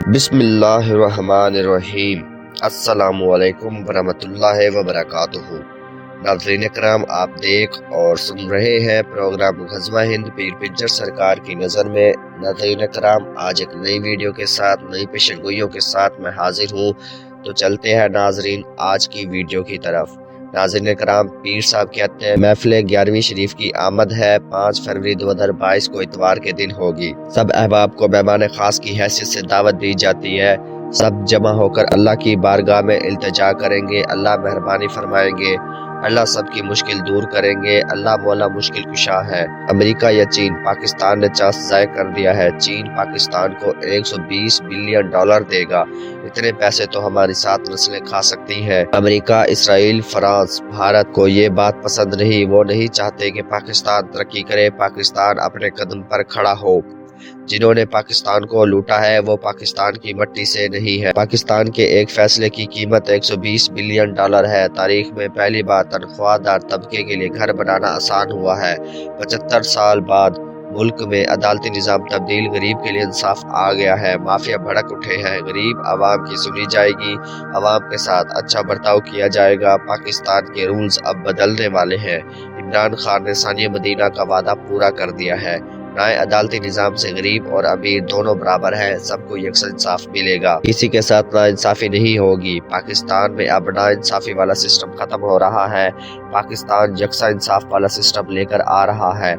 بسم اللہ الرحمن الرحیم۔ السلام علیکم ورحمۃ اللہ وبرکاتہ۔ ناظرین کرام، آپ دیکھ اور سن رہے ہیں پروگرام غزوہ ہند پیر پنجر سرکار کی نظر میں۔ ناظرین کرام، آج ایک نئی ویڈیو کے ساتھ، نئی پیشن گوئیوں کے ساتھ میں حاضر ہوں، تو چلتے ہیں ناظرین آج کی ویڈیو کی طرف۔ ناظرین کرام، پیر صاحب کہتے ہیں محفل 11ویں شریف کی آمد ہے، 5 فروری 2022 کو اتوار کے دن ہوگی۔ سب احباب کو مہمان خاص کی حیثیت سے دعوت دی جاتی ہے۔ سب جمع ہو کر اللہ کی بارگاہ میں التجا کریں گے، اللہ مہربانی فرمائیں گے، اللہ سب کی مشکل دور کریں گے، اللہ مولا مشکل کشا ہے۔ امریکہ یا چین؟ پاکستان نے چانس ضائع کر دیا ہے۔ چین پاکستان کو $120 بلین دے گا۔ اتنے پیسے تو ہماری 7 نسلیں کھا سکتی ہیں۔ امریکہ، اسرائیل، فرانس، بھارت کو یہ بات پسند نہیں۔ وہ نہیں چاہتے کہ پاکستان ترقی کرے، پاکستان اپنے قدم پر کھڑا ہو۔ جنہوں نے پاکستان کو لوٹا ہے وہ پاکستان کی مٹی سے نہیں ہے۔ پاکستان کے ایک فیصلے کی قیمت $120 بلین ہے۔ تاریخ میں پہلی بار تنخواہ دار طبقے کے لیے گھر بنانا آسان ہوا ہے۔ 75 سال بعد ملک میں عدالتی نظام تبدیل، غریب کے لیے انصاف آ گیا ہے، مافیا بھڑک اٹھے ہیں، غریب عوام کی سنی جائے گی، عوام کے ساتھ اچھا برتاؤ کیا جائے گا۔ پاکستان کے رولز اب بدلنے والے ہیں۔ عمران خان نے ثانیہ مدینہ کا وعدہ پورا کر دیا ہے۔ نئے عدالتی نظام سے غریب اور امیر دونوں برابر ہیں، سب کو یکساں انصاف ملے گا، کسی کے ساتھ ناانصافی نہیں ہوگی۔ پاکستان میں اب ناانصافی والا سسٹم ختم ہو رہا ہے، پاکستان یکساں انصاف والا سسٹم لے کر آ رہا ہے۔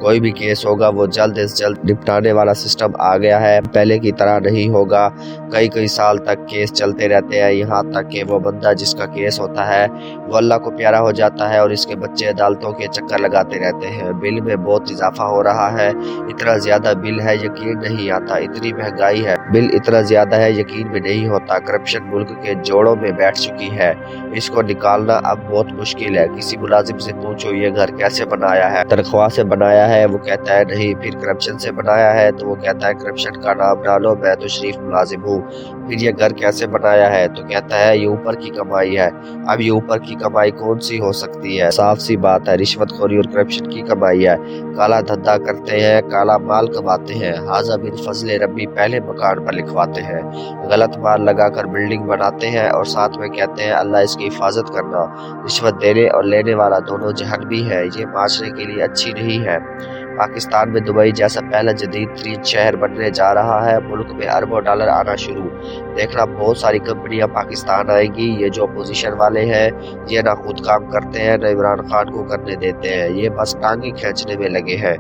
کوئی بھی کیس ہوگا وہ جلد از جلد نپٹانے والا سسٹم آ گیا ہے، پہلے کی طرح نہیں ہوگا۔ کئی سال تک کیس چلتے رہتے ہیں، یہاں تک کہ وہ بندہ جس کا کیس ہوتا ہے وہ اللہ کو پیارا ہو جاتا ہے اور اس کے بچے عدالتوں کے چکر لگاتے رہتے ہیں۔ بل میں بہت اضافہ ہو رہا ہے، اتنا زیادہ بل ہے یقین نہیں آتا، اتنی مہنگائی ہے، بل اتنا زیادہ ہے یقین بھی نہیں ہوتا۔ کرپشن ملک کے جوڑوں میں بیٹھ چکی ہے، اس کو نکالنا اب بہت مشکل ہے۔ کسی ملازم سے پوچھو یہ گھر کیسے بنایا ہے، تنخواہ سے بنایا ہے؟ وہ کہتا ہے نہیں۔ پھر کرپشن سے بنایا ہے تو وہ کہتا ہے کرپشن کا نام نہ لو، میں تو شریف ملازم ہوں۔ پھر یہ گھر کیسے بنایا ہے تو کہتا ہے یہ اوپر کی کمائی ہے۔ اب یہ اوپر کی کمائی کون سی ہو سکتی ہے؟ صاف سی بات ہے، رشوت خوری اور کرپشن کی کمائی ہے۔ کالا دھندا کرتے ہیں، کالا مال کماتے ہیں، حاذا من فضل ربی پہلے مکان پر لکھواتے ہیں، غلط مال لگا کر بلڈنگ بناتے ہیں اور ساتھ میں کہتے ہیں اللہ اس کی حفاظت کرنا۔ رشوت دینے اور لینے والا دونوں جہنمی ہے، یہ معاشرے کے لیے اچھی نہیں ہے۔ پاکستان میں دبئی جیسا پہلا جدید ترین شہر بننے جا رہا ہے، ملک میں اربوں ڈالر آنا شروع۔ دیکھنا بہت ساری کمپنیاں پاکستان آئیں گی۔ یہ جو اپوزیشن والے ہیں یہ نہ خود کام کرتے ہیں نہ عمران خان کو کرنے دیتے ہیں، یہ بس ٹانگیں کھینچنے میں لگے ہیں۔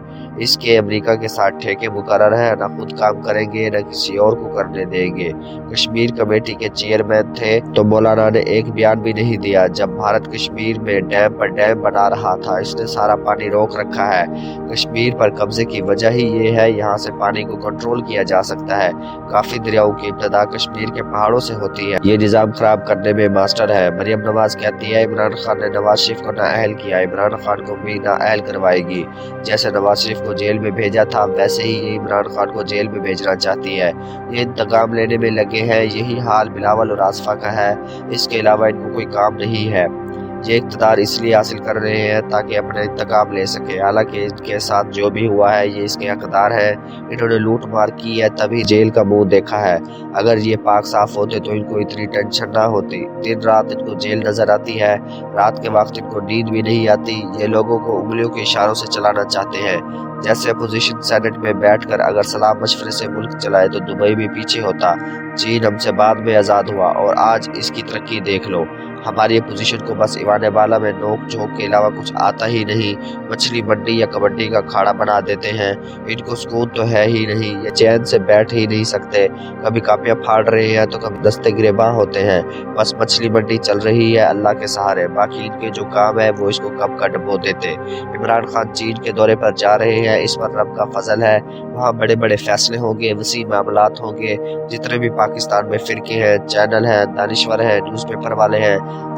اس کے امریکہ کے ساتھ ٹھیکے مقرر ہیں، نہ خود کام کریں گے نہ کسی اور کو کرنے دیں گے۔ کشمیر کمیٹی کے چیئرمین تھے تو مولانا نے ایک بیان بھی نہیں دیا جب بھارت کشمیر میں ڈیم پر ڈیم بنا رہا تھا، اس نے سارا پانی روک رکھا ہے۔ کشمیر پر قبضے کی وجہ ہی یہ ہے، یہاں سے پانی کو کنٹرول کیا جا سکتا ہے۔ کافی دریاؤں کی ابتدا کشمیر کے پہاڑوں سے ہوتی ہے، یہ نظام خراب کرنے میں ماسٹر ہے۔ مریم نواز کہتی ہے عمران خان نے نواز شریف کو نااہل کیا، عمران خان کو بھی نااہل کروائے گی۔ جیسے نواز شریف کو جیل میں بھیجا تھا ویسے ہی یہ عمران خان کو جیل میں بھیجنا چاہتی ہے۔ یہ انتقام لینے میں لگے ہیں، یہی حال بلاول اور آصفہ کا ہے، اس کے علاوہ ان کو کوئی کام نہیں ہے۔ یہ اقتدار اس لیے حاصل کر رہے ہیں تاکہ اپنا انتقام لے سکے، حالانکہ ان کے ساتھ جو بھی ہوا ہے یہ اس کے حقدار ہے۔ انہوں نے لوٹ مار کی ہے تبھی جیل کا منہ دیکھا ہے، اگر یہ پاک صاف ہوتے تو ان کو اتنی ٹینشن نہ ہوتی۔ دن رات ان کو جیل نظر آتی ہے، رات کے وقت ان کو نیند بھی نہیں آتی، یہ لوگوں کو انگلیوں کے اشاروں سے چلانا چاہتے ہیں۔ جیسے اپوزیشن سینٹ میں بیٹھ کر اگر صلاح مشورے سے ملک چلائے تو دبئی بھی پیچھے ہوتا۔ چین ہم سے بعد میں آزاد ہوا اور آج اس کی ترقی دیکھ لو۔ ہماری اپوزیشن کو بس ایوان بالا میں نوک جھونک کے علاوہ کچھ آتا ہی نہیں، مچھلی منڈی یا کبڈی کا کھاڑا بنا دیتے ہیں۔ ان کو سکون تو ہے ہی نہیں، یہ چین سے بیٹھ ہی نہیں سکتے، کبھی کاپیاں پھاڑ رہے ہیں تو کبھی دستے گریباں ہوتے ہیں۔ بس مچھلی منڈی چل رہی ہے اللہ کے سہارے، باقی ان کے جو کام ہے وہ اس کو کب کا ڈبو دیتے۔ عمران خان چین کے دورے پر جا رہے ہیں، اس پر رب کا فضل ہے، وہاں بڑے بڑے فیصلے ہوں گے، وسیع معاملات ہوں گے۔ جتنے بھی پاکستان میں فرقے ہیں، چینل ہیں، دانشور ہیں، نیوز پیپر والے ہیں،